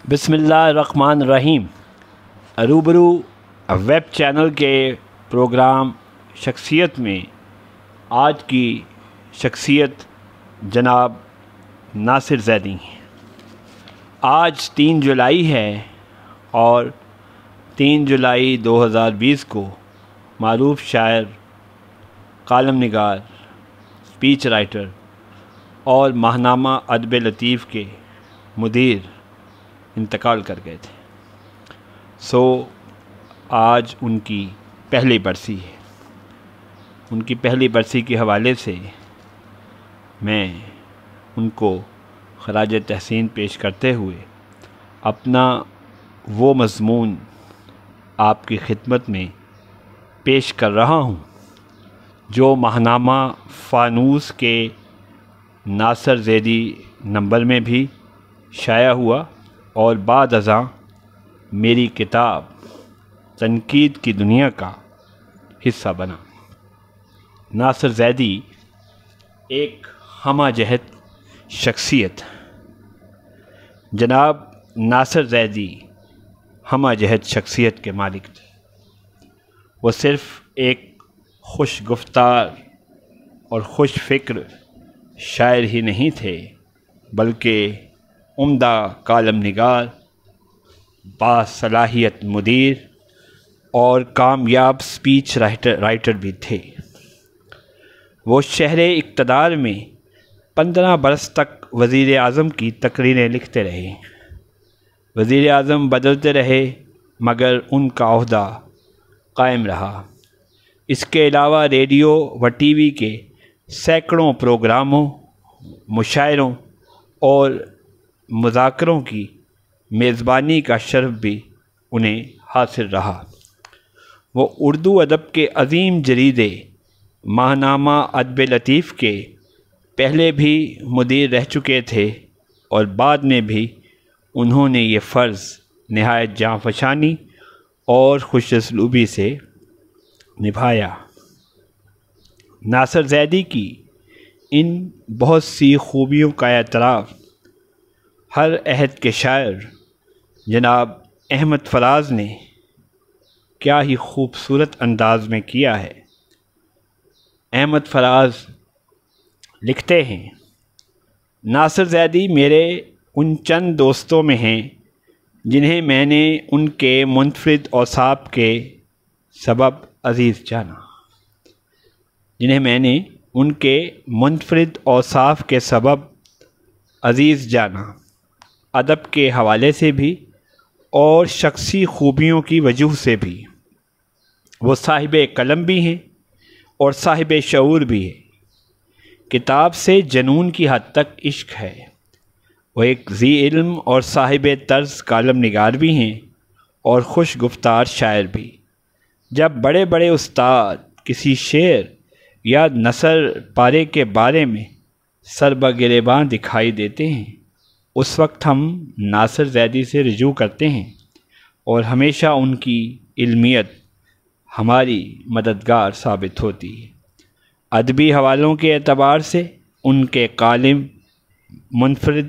بسم اللہ الرحمن الرحیم۔ روبرو ویب چینل کے پروگرام شخصیت میں آج کی شخصیت جناب ناصر زیدی ہیں۔ آج 3 جولائی ہے اور 3 جولائی 2020 کو معروف شاعر، کالم نگار، اسپیچ رائٹر اور ماہنامہ ادب لطیف کے مدیر انتقال کر گئے تھے۔ آج ان کی پہلی برسی ہے۔ ان کی پہلی برسی کے حوالے سے میں ان کو خراج تحسین پیش کرتے ہوئے اپنا وہ مضمون آپ کی خدمت میں پیش کر رہا ہوں جو ماہنامہ فانوس کے ناصر زیدی نمبر میں بھی شائع ہوا اور بعد ازاں میری کتاب تنقید کی دنیا کا حصہ بنا۔ ناصر زیدی ایک ہمہ جہت شخصیت۔ جناب ناصر زیدی ہمہ جہت شخصیت کے مالک تھے۔ وہ صرف ایک خوش گفتار اور خوش فکر شاعر ہی نہیں تھے بلکہ عمدہ کالم نگار، باصلاحیت مدیر اور کامیاب اسپیچ رائٹر بھی تھے۔ وہ شہر اقتدار میں 15 برس تک وزیر اعظم کی تقریریں لکھتے رہے۔ وزیر اعظم بدلتے رہے مگر ان کا عہدہ قائم رہا۔ اس کے علاوہ ریڈیو و ٹی وی کے سینکڑوں پروگراموں، مشاعروں اور مذاکروں کی میزبانی کا شرف بھی انہیں حاصل رہا۔ وہ اردو ادب کے عظیم جریدے ماہنامہ ادب لطیف کے پہلے بھی مدیر رہ چکے تھے اور بعد میں بھی انہوں نے یہ فرض نہایت جاں فشانی اور خوش اسلوبی سے نبھایا۔ ناصر زیدی کی ان بہت سی خوبیوں کا اعتراف ہر عہد کے شاعر جناب احمد فراز نے کیا ہی خوبصورت انداز میں کیا ہے۔ احمد فراز لکھتے ہیں، ناصر زیدی میرے ان چند دوستوں میں ہیں جنہیں میں نے ان کے منفرد اوصاف کے سبب عزیز جانا۔ جنہیں میں نے ان کے منفرد اوصاف کے سبب عزیز جانا، ادب کے حوالے سے بھی اور شخصی خوبیوں کی وجہ سے بھی۔ وہ صاحب قلم بھی ہیں اور صاحب شعور بھی ہے۔ کتاب سے جنون کی حد تک عشق ہے۔ وہ ایک ذی علم اور صاحب طرز کالم نگار بھی ہیں اور خوش گفتار شاعر بھی۔ جب بڑے بڑے استاد کسی شعر یا نثر پارے کے بارے میں سربگریباں دکھائی دیتے ہیں اس وقت ہم ناصر زیدی سے رجوع کرتے ہیں اور ہمیشہ ان کی علمیت ہماری مددگار ثابت ہوتی ہے۔ ادبی حوالوں کے اعتبار سے ان کے کالم منفرد،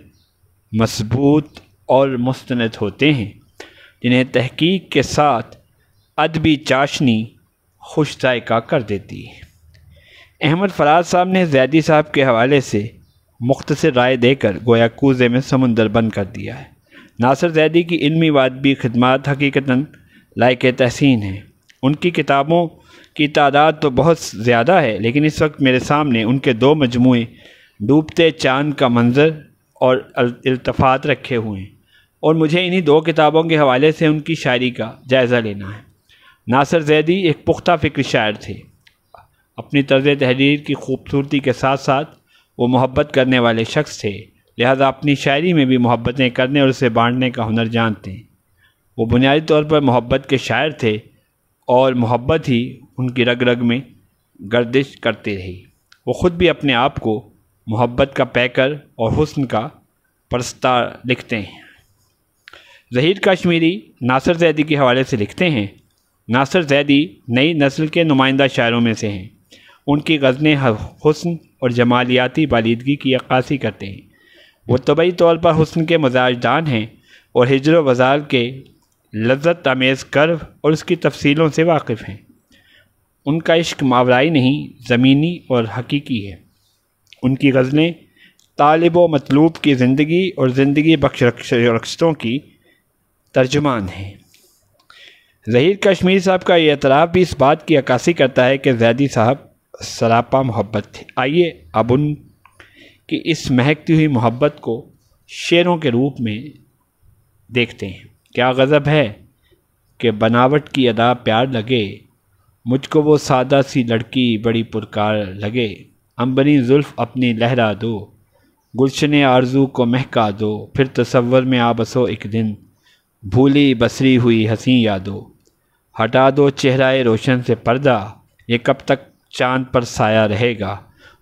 مضبوط اور مستند ہوتے ہیں جنہیں تحقیق کے ساتھ ادبی چاشنی خوش ذائقہ کر دیتی ہے۔ احمد فراز صاحب نے زیدی صاحب کے حوالے سے مختصر رائے دے کر گویا کوزے میں سمندر بند کر دیا ہے۔ ناصر زیدی کی علمی و ادبی خدمات حقیقتاً لائق تحسین ہیں۔ ان کی کتابوں کی تعداد تو بہت زیادہ ہے لیکن اس وقت میرے سامنے ان کے 2 مجموعے ڈوبتے چاند کا منظر اور التفات رکھے ہوئے ہیں اور مجھے انہی 2 کتابوں کے حوالے سے ان کی شاعری کا جائزہ لینا ہے۔ ناصر زیدی ایک پختہ فکر شاعر تھے۔ اپنی طرز تحریر کی خوبصورتی کے ساتھ ساتھ وہ محبت کرنے والے شخص تھے، لہذا اپنی شاعری میں بھی محبتیں کرنے اور اسے بانٹنے کا ہنر جانتے ہیں۔ وہ بنیادی طور پر محبت کے شاعر تھے اور محبت ہی ان کی رگ رگ میں گردش کرتی رہی۔ وہ خود بھی اپنے آپ کو محبت کا پیکر اور حسن کا پرستار لکھتے ہیں۔ ظہیر کشمیری ناصر زیدی کے حوالے سے لکھتے ہیں، ناصر زیدی نئی نسل کے نمائندہ شاعروں میں سے ہیں۔ ان کی غزلیں حسن اور جمالیاتی بالیدگی کی عکاسی کرتے ہیں۔ وہ طبعی طور پر حسن کے مزاج دان ہیں اور ہجر و وصال کے لذت آمیز کرب اور اس کی تفصیلوں سے واقف ہیں۔ ان کا عشق ماورائی نہیں، زمینی اور حقیقی ہے۔ ان کی غزلیں طالب و مطلوب کی زندگی اور زندگی بخش رخصتوں کی ترجمان ہیں۔ ظہیر کشمیری صاحب کا یہ اعتراف بھی اس بات کی عکاسی کرتا ہے کہ زیدی صاحب سراپا محبت تھے۔ آئیے اب ان کی اس مہکتی ہوئی محبت کو شعروں کے روپ میں دیکھتے ہیں۔ کیا غضب ہے کہ بناوٹ کی ادا پیار لگے، مجھ کو وہ سادہ سی لڑکی بڑی پرکار لگے، عنبری زلف اپنی لہرا دو، گلشن آرزو کو مہکا دو، پھر تصور میں آ بسو ایک دن، بھولی بسری ہوئی حسین یادو، ہٹا دو چہرہ روشن سے پردہ، یہ کب تک چاند پر سایہ رہے گا،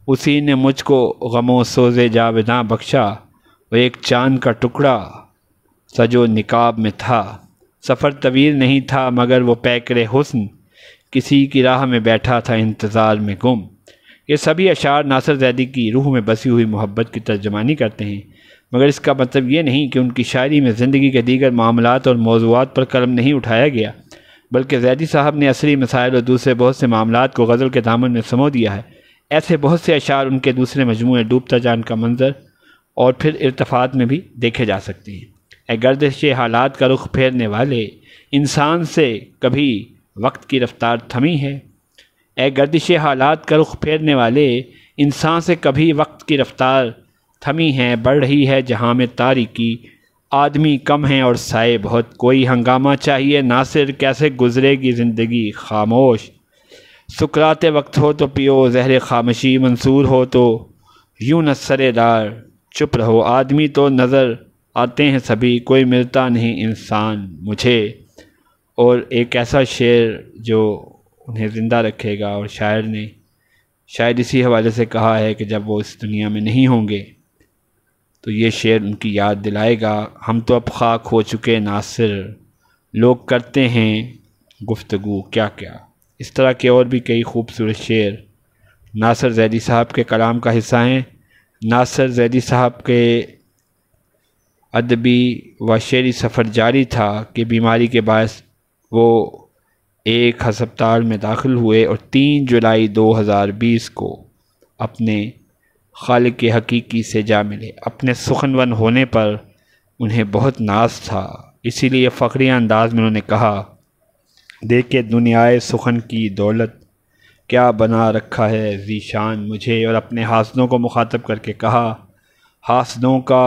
اسی نے مجھ کو غم و سوز جاوداں بخشا، وہ ایک چاند کا ٹکڑا سجو نقاب میں تھا، سفر طویل نہیں تھا مگر وہ پیکر حسن، کسی کی راہ میں بیٹھا تھا انتظار میں گم۔ یہ سبھی اشعار ناصر زیدی کی روح میں بسی ہوئی محبت کی ترجمانی کرتے ہیں، مگر اس کا مطلب یہ نہیں کہ ان کی شاعری میں زندگی کے دیگر معاملات اور موضوعات پر قلم نہیں اٹھایا گیا، بلکہ زیدی صاحب نے عصری مسائل اور دوسرے بہت سے معاملات کو غزل کے دامن میں سمو دیا ہے۔ ایسے بہت سے اشعار ان کے دوسرے مجموعے ڈوبتا چاند کا منظر اور پھر ارتفاعات میں بھی دیکھے جا سکتے ہیں۔ اے گردش حالات کا رخ پھیرنے والے، انسان سے کبھی وقت کی رفتار تھمی ہے، اے گردش حالات کا رخ پھیرنے والے، انسان سے کبھی وقت کی رفتار تھمی ہے، بڑھ رہی ہے جہاں میں تاریکی، آدمی کم ہیں اور سائے بہت، کوئی ہنگامہ چاہیے ناصر، کیسے گزرے گی زندگی خاموش، سکرات وقت ہو تو پیو زہر خاموشی، منصور ہو تو یوں نہ سرے دار چپ رہو، آدمی تو نظر آتے ہیں سبھی، کوئی ملتا نہیں انسان مجھے۔ اور ایک ایسا شعر جو انہیں زندہ رکھے گا، اور شاعر نے شاید اسی حوالے سے کہا ہے کہ جب وہ اس دنیا میں نہیں ہوں گے تو یہ شعر ان کی یاد دلائے گا، ہم تو اب خاک ہو چکے ناصر، لوگ کرتے ہیں گفتگو کیا کیا۔ اس طرح کے اور بھی کئی خوبصورت شعر ناصر زیدی صاحب کے کلام کا حصہ ہیں۔ ناصر زیدی صاحب کے ادبی و شعری سفر جاری تھا کہ بیماری کے باعث وہ ایک ہسپتال میں داخل ہوئے اور 3 جولائی 2020 کو اپنے خالق حقیقی سے جا ملے۔ اپنے سخنور ہونے پر انہیں بہت ناز تھا، اسی لیے فخریہ انداز میں انہوں نے کہا، دیکھے دنیائے سخن کی دولت، کیا بنا رکھا ہے ذیشان مجھے، اور اپنے حاسدوں کو مخاطب کر کے کہا، حاسدوں کا